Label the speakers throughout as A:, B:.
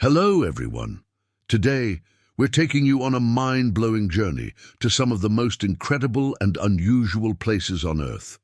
A: Hello, everyone. Today, we're taking you on a mind-blowing journey to some of the most incredible and unusual places on Earth.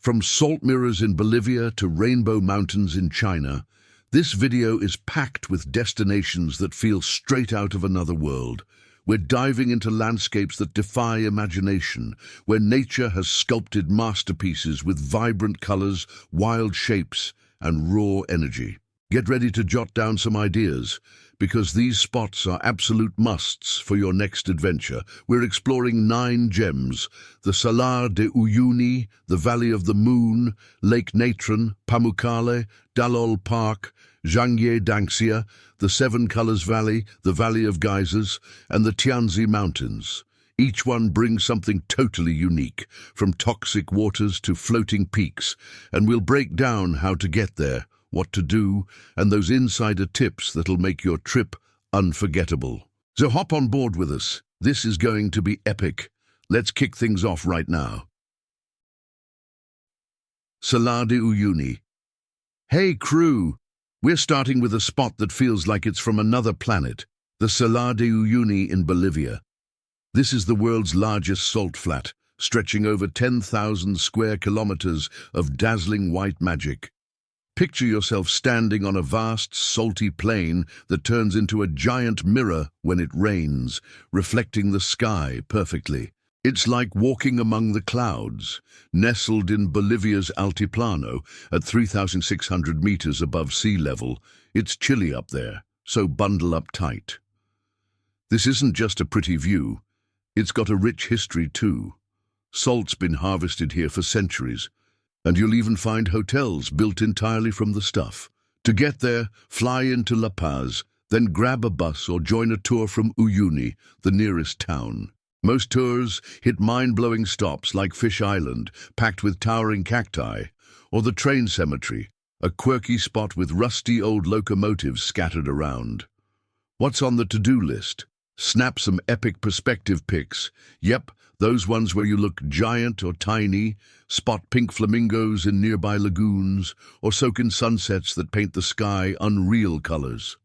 A: From salt mirrors in Bolivia to rainbow mountains in China, this video is packed with destinations that feel straight out of another world. We're diving into landscapes that defy imagination, where nature has sculpted masterpieces with vibrant colors, wild shapes, and raw energy. Get ready to jot down some ideas, because these spots are absolute musts for your next adventure. We're exploring 9 gems: the Salar de Uyuni, the Valley of the Moon, Lake Natron, Pamukkale, Dalol Park, Zhangye Dangxia, the Seven Colors Valley, the Valley of Geysers, and the Tianzi Mountains. Each one brings something totally unique, from toxic waters to floating peaks, and we'll break down how to get there, what to do, and those insider tips that'll make your trip unforgettable. So hop on board with us. This is going to be epic. Let's kick things off right now. Salar de Uyuni. Hey crew! We're starting with a spot that feels like it's from another planet, the Salar de Uyuni in Bolivia. This is the world's largest salt flat, stretching over 10,000 square kilometers of dazzling white magic. Picture yourself standing on a vast, salty plain that turns into a giant mirror when it rains, reflecting the sky perfectly. It's like walking among the clouds, nestled in Bolivia's Altiplano at 3,600 meters above sea level. It's chilly up there, so bundle up tight. This isn't just a pretty view. It's got a rich history too. Salt's been harvested here for centuries, and you'll even find hotels built entirely from the stuff. To get there, fly into La Paz, then grab a bus or join a tour from Uyuni, the nearest town. Most tours hit mind-blowing stops like Fish Island, packed with towering cacti, or the train cemetery, a quirky spot with rusty old locomotives scattered around. What's on the to-do list? Snap some epic perspective pics. Yep, those ones where you look giant or tiny, spot pink flamingos in nearby lagoons, or soak in sunsets that paint the sky unreal colors.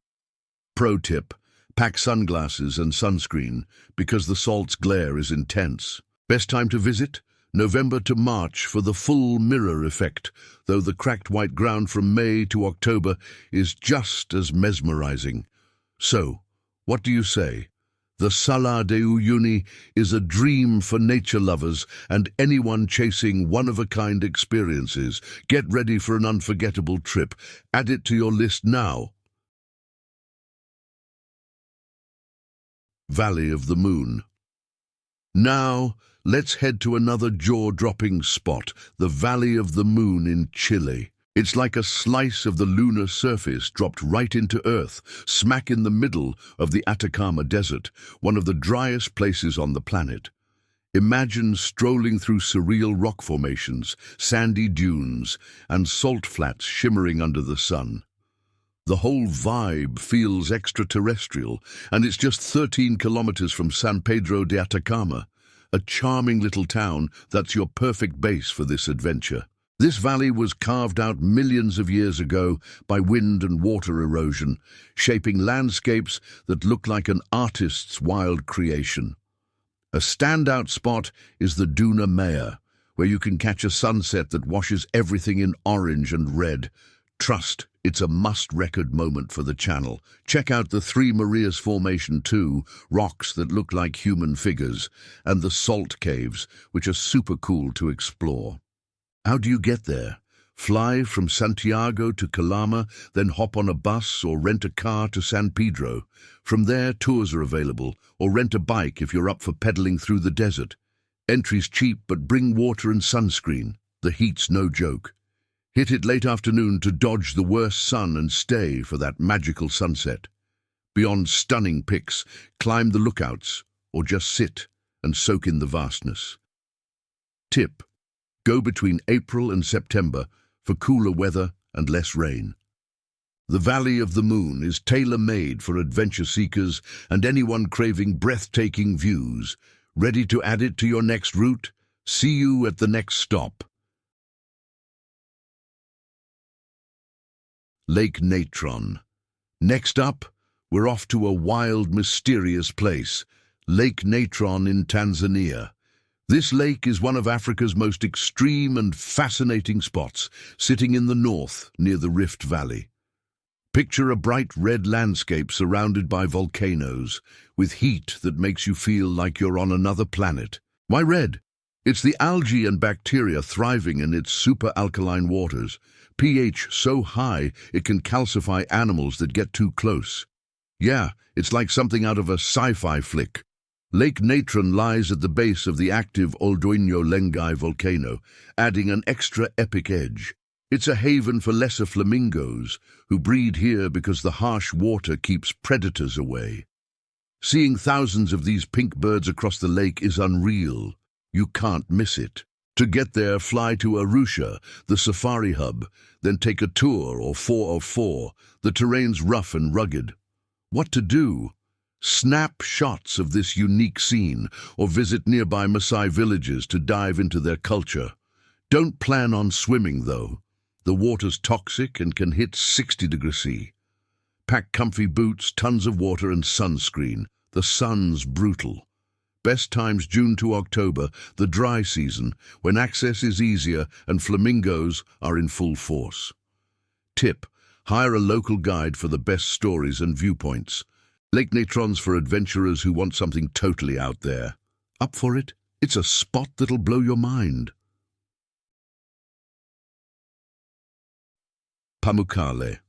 A: Pro tip: pack sunglasses and sunscreen, because the salt's glare is intense. Best time to visit? November to March for the full mirror effect, though the cracked white ground from May to October is just as mesmerizing. So, what do you say? The Salar de Uyuni is a dream for nature lovers and anyone chasing one-of-a-kind experiences. Get ready for an unforgettable trip. Add it to your list now. Valley of the Moon. Now, let's head to another jaw-dropping spot, the Valley of the Moon in Chile. It's like a slice of the lunar surface dropped right into Earth, smack in the middle of the Atacama Desert, one of the driest places on the planet. Imagine strolling through surreal rock formations, sandy dunes, and salt flats shimmering under the sun. The whole vibe feels extraterrestrial, and it's just 13 kilometers from San Pedro de Atacama, a charming little town that's your perfect base for this adventure. This valley was carved out millions of years ago by wind and water erosion, shaping landscapes that look like an artist's wild creation. A standout spot is the Duna Maya, where you can catch a sunset that washes everything in orange and red. Trust, it's a must-record moment for the channel. Check out the Three Marias Formation too, rocks that look like human figures, and the salt caves, which are super cool to explore. How do you get there? Fly from Santiago to Calama, then hop on a bus or rent a car to San Pedro. From there, tours are available, or rent a bike if you're up for pedaling through the desert. Entry's cheap, but bring water and sunscreen. The heat's no joke. Hit it late afternoon to dodge the worst sun and stay for that magical sunset. Beyond stunning pics, climb the lookouts, or just sit and soak in the vastness. Tip: go between April and September for cooler weather and less rain. The Valley of the Moon is tailor-made for adventure seekers and anyone craving breathtaking views. Ready to add it to your next route? See you at the next stop. Lake Natron. Next up, we're off to a wild, mysterious place, Lake Natron in Tanzania. This lake is one of Africa's most extreme and fascinating spots, sitting in the north near the Rift Valley. Picture a bright red landscape surrounded by volcanoes, with heat that makes you feel like you're on another planet. Why red? It's the algae and bacteria thriving in its super-alkaline waters, pH so high it can calcify animals that get too close. Yeah, it's like something out of a sci-fi flick. Lake Natron lies at the base of the active Oldoinyo Lengai volcano, adding an extra epic edge. It's a haven for lesser flamingos, who breed here because the harsh water keeps predators away. Seeing thousands of these pink birds across the lake is unreal. You can't miss it. To get there, fly to Arusha, the safari hub, then take a tour or 404. The terrain's rough and rugged. What to do? Snap shots of this unique scene, or visit nearby Maasai villages to dive into their culture. Don't plan on swimming, though. The water's toxic and can hit 60 degrees C. Pack comfy boots, tons of water and sunscreen. The sun's brutal. Best times June to October, the dry season, when access is easier and flamingos are in full force. Tip: hire a local guide for the best stories and viewpoints. Lake Natron's for adventurers who want something totally out there. Up for it? It's a spot that'll blow your mind. Pamukkale.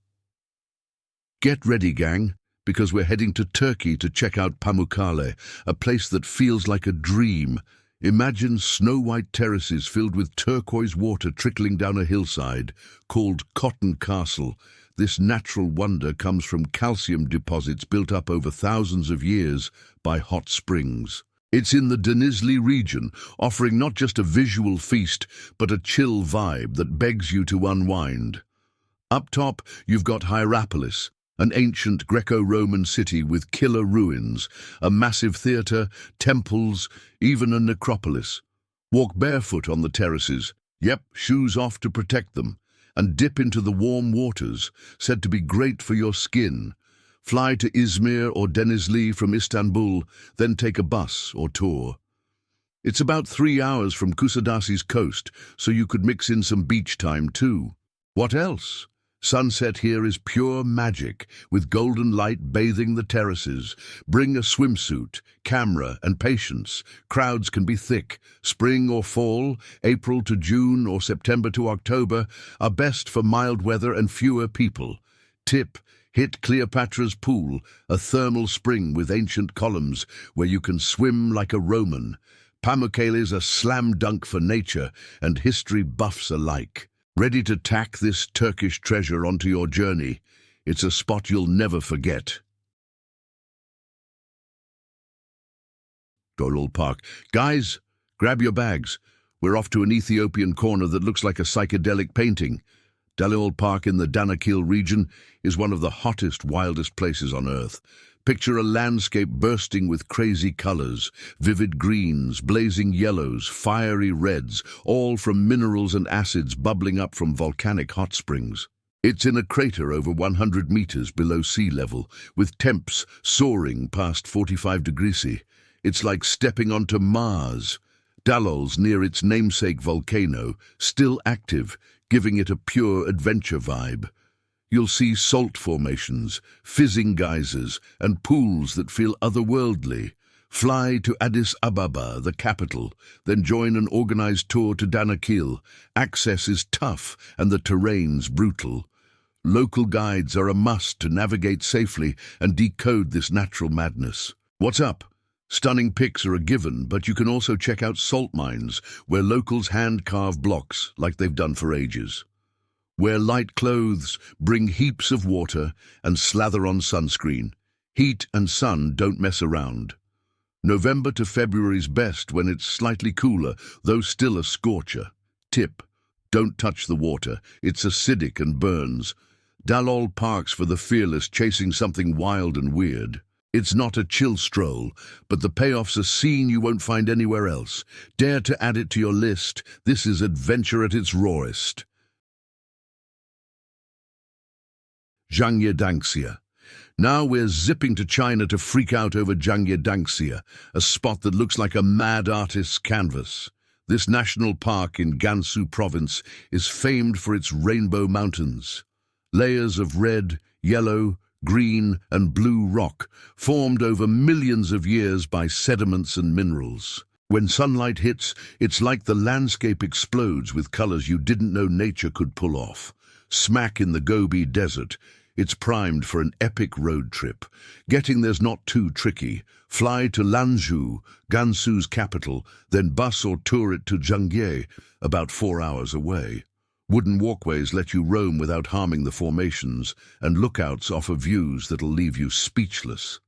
A: Get ready, gang, because we're heading to Turkey to check out Pamukkale, a place that feels like a dream. Imagine snow-white terraces filled with turquoise water trickling down a hillside, called Cotton Castle. This natural wonder comes from calcium deposits built up over thousands of years by hot springs. It's in the Denizli region, offering not just a visual feast, but a chill vibe that begs you to unwind. Up top, you've got Hierapolis, an ancient Greco-Roman city with killer ruins, a massive theatre, temples, even a necropolis. Walk barefoot on the terraces, shoes off to protect them, and dip into the warm waters, said to be great for your skin. Fly to Izmir or Denizli from Istanbul, then take a bus or tour. It's about 3 hours from Kusadasi's coast, so you could mix in some beach time too. What else? Sunset here is pure magic, with golden light bathing the terraces. Bring a swimsuit, camera, and patience. Crowds can be thick. Spring or fall, April to June or September to October are best for mild weather and fewer people. Tip: hit Cleopatra's Pool, a thermal spring with ancient columns where you can swim like a Roman. Pamukkale is a slam dunk for nature and history buffs alike. Ready to tack this Turkish treasure onto your journey? It's a spot you'll never forget. Dalol Park. Guys, grab your bags. We're off to an Ethiopian corner that looks like a psychedelic painting. Dalol Park in the Danakil region is one of the hottest, wildest places on Earth. Picture a landscape bursting with crazy colors, vivid greens, blazing yellows, fiery reds, all from minerals and acids bubbling up from volcanic hot springs. It's in a crater over 100 meters below sea level, with temps soaring past 45 degrees C. It's like stepping onto Mars. Dalol's near its namesake volcano, still active, giving it a pure adventure vibe. You'll see salt formations, fizzing geysers, and pools that feel otherworldly. Fly to Addis Ababa, the capital, then join an organized tour to Danakil. Access is tough and the terrain's brutal. Local guides are a must to navigate safely and decode this natural madness. What's up? Stunning pics are a given, but you can also check out salt mines, where locals hand-carve blocks like they've done for ages. Wear light clothes, bring heaps of water, and slather on sunscreen. Heat and sun don't mess around. November to February's best when it's slightly cooler, though still a scorcher. Tip: don't touch the water. It's acidic and burns. Dalol Park's for the fearless chasing something wild and weird. It's not a chill stroll, but the payoff's a scene you won't find anywhere else. Dare to add it to your list. This is adventure at its rawest. Zhangye Dangxia. Now we're zipping to China to freak out over Zhangye, a spot that looks like a mad artist's canvas. This national park in Gansu province is famed for its rainbow mountains. Layers of red, yellow, green and blue rock formed over millions of years by sediments and minerals. When sunlight hits, it's like the landscape explodes with colors you didn't know nature could pull off. Smack in the Gobi Desert, it's primed for an epic road trip. Getting there's not too tricky. Fly to Lanzhou, Gansu's capital, then bus or tour it to Zhangye, about 4 hours away. Wooden walkways let you roam without harming the formations, and lookouts offer views that'll leave you speechless.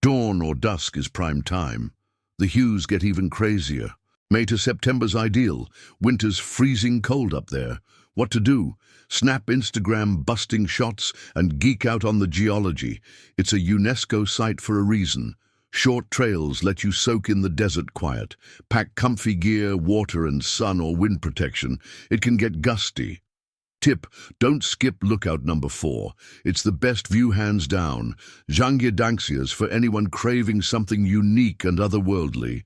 A: Dawn or dusk is prime time. The hues get even crazier. May to September's ideal. Winter's freezing cold up there. What to do? Snap Instagram busting shots and geek out on the geology. It's a UNESCO site for a reason. Short trails let you soak in the desert quiet. Pack comfy gear, water and sun or wind protection. It can get gusty. Tip, don't skip lookout number 4. It's the best view hands down. Zhangye is for anyone craving something unique and otherworldly.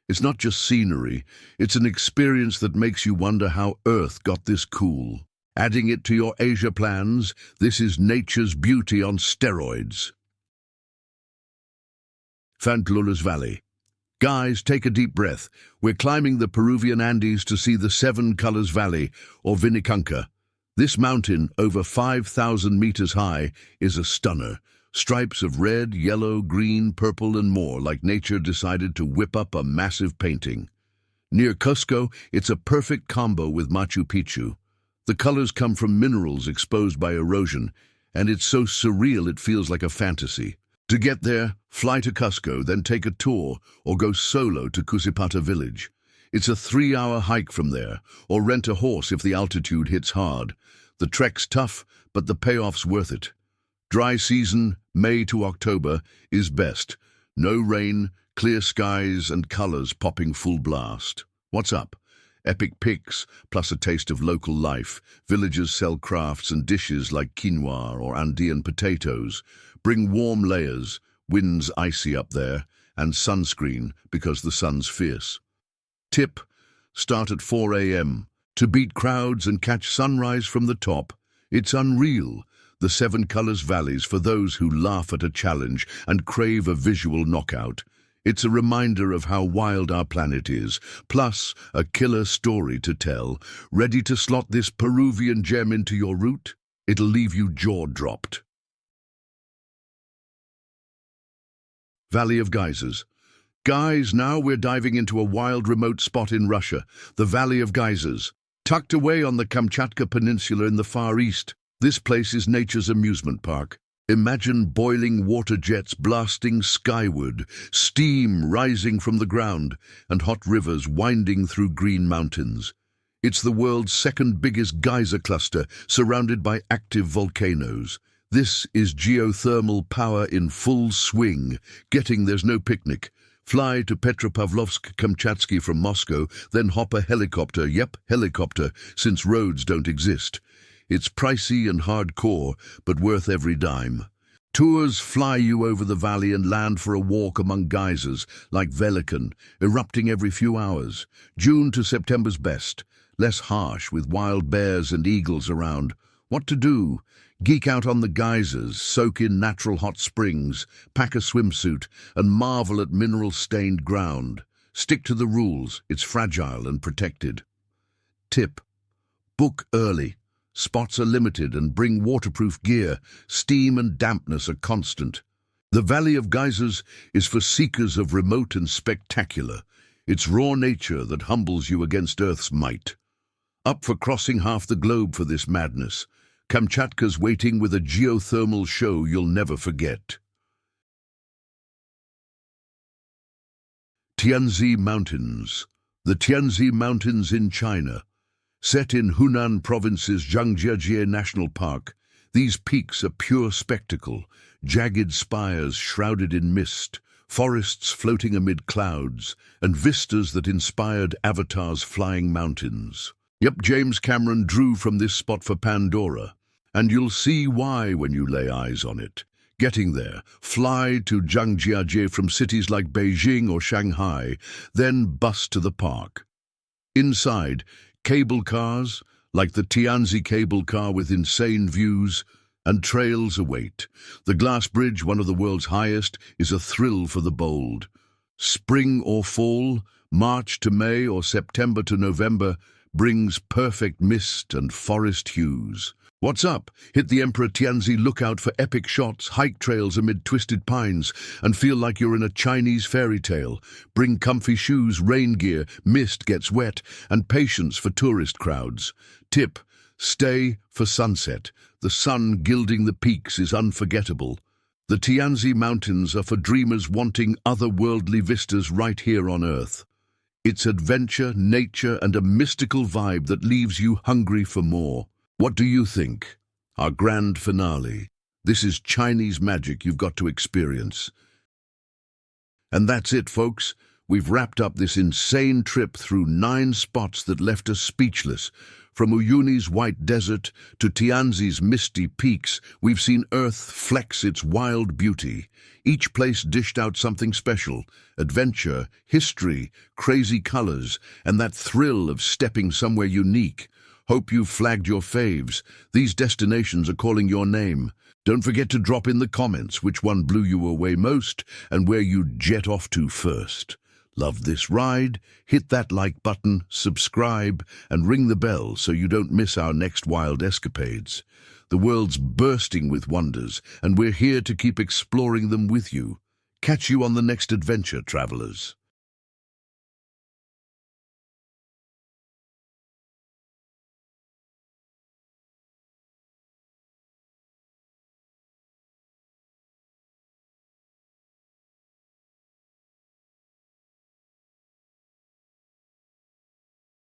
A: It's not just scenery, it's an experience that makes you wonder how Earth got this cool. Adding it to your Asia plans, this is nature's beauty on steroids. Fantlulas Valley. Guys, take a deep breath. We're climbing the Peruvian Andes to see the Seven Colors Valley, or Vinicunca. This mountain, over 5,000 meters high, is a stunner. Stripes of red, yellow, green, purple and more, like nature decided to whip up a massive painting. Near Cusco, it's a perfect combo with Machu Picchu. The colors come from minerals exposed by erosion, and it's so surreal it feels like a fantasy. To get there, fly to Cusco, then take a tour or go solo to Cusipata village. It's a 3-hour hike from there, or rent a horse if the altitude hits hard. The trek's tough, but the payoff's worth it. Dry season, May to October, is best. No rain, clear skies and colors popping full blast. What's up? Epic pics, plus a taste of local life. Villagers sell crafts and dishes like quinoa or Andean potatoes. Bring warm layers, wind's icy up there, and sunscreen because the sun's fierce. Tip, start at 4 a.m. to beat crowds and catch sunrise from the top. It's unreal. The Seven Colors Valleys for those who laugh at a challenge and crave a visual knockout. It's a reminder of how wild our planet is, plus a killer story to tell. Ready to slot this Peruvian gem into your route? It'll leave you jaw-dropped. Valley of Geysers. Guys, now we're diving into a wild remote spot in Russia, the Valley of Geysers. Tucked away on the Kamchatka Peninsula in the Far East, this place is nature's amusement park. Imagine boiling water jets blasting skyward, steam rising from the ground, and hot rivers winding through green mountains. It's the world's second biggest geyser cluster, surrounded by active volcanoes. This is geothermal power in full swing. Getting there's no picnic. Fly to Petropavlovsk-Kamchatsky from Moscow, then hop a helicopter, helicopter, since roads don't exist. It's pricey and hardcore, but worth every dime. Tours fly you over the valley and land for a walk among geysers, like Velikan, erupting every few hours. June to September's best, less harsh with wild bears and eagles around. What to do? Geek out on the geysers, soak in natural hot springs, pack a swimsuit, and marvel at mineral-stained ground. Stick to the rules, it's fragile and protected. Tip: book early. Spots are limited and bring waterproof gear. Steam and dampness are constant. The Valley of Geysers is for seekers of remote and spectacular. It's raw nature that humbles you against Earth's might. Up for crossing half the globe for this madness. Kamchatka's waiting with a geothermal show you'll never forget. Tianzi Mountains. The Tianzi Mountains in China. Set in Hunan Province's Zhangjiajie National Park, these peaks are pure spectacle, jagged spires shrouded in mist, forests floating amid clouds, and vistas that inspired Avatar's flying mountains. Yep, James Cameron drew from this spot for Pandora, and you'll see why when you lay eyes on it. Getting there, fly to Zhangjiajie from cities like Beijing or Shanghai, then bus to the park. Inside, cable cars, like the Tianzi cable car with insane views, and trails await. The glass bridge, one of the world's highest, is a thrill for the bold. Spring or fall, March to May or September to November brings perfect mist and forest hues. What's up? Hit the Emperor Tianzi lookout for epic shots, hike trails amid twisted pines, and feel like you're in a Chinese fairy tale. Bring comfy shoes, rain gear, mist gets wet, and patience for tourist crowds. Tip: stay for sunset. The sun gilding the peaks is unforgettable. The Tianzi Mountains are for dreamers wanting otherworldly vistas right here on Earth. It's adventure, nature, and a mystical vibe that leaves you hungry for more. What do you think? Our grand finale. This is Chinese magic you've got to experience. And that's it, folks. We've wrapped up this insane trip through 9 spots that left us speechless. From Uyuni's white desert to Tianzi's misty peaks, we've seen Earth flex its wild beauty. Each place dished out something special: adventure, history, crazy colors, and that thrill of stepping somewhere unique. Hope you've flagged your faves. These destinations are calling your name. Don't forget to drop in the comments which one blew you away most and where you'd jet off to first. Love this ride? Hit that like button, subscribe, and ring the bell so you don't miss our next wild escapades. The world's bursting with wonders, and we're here to keep exploring them with you. Catch you on the next adventure, travelers.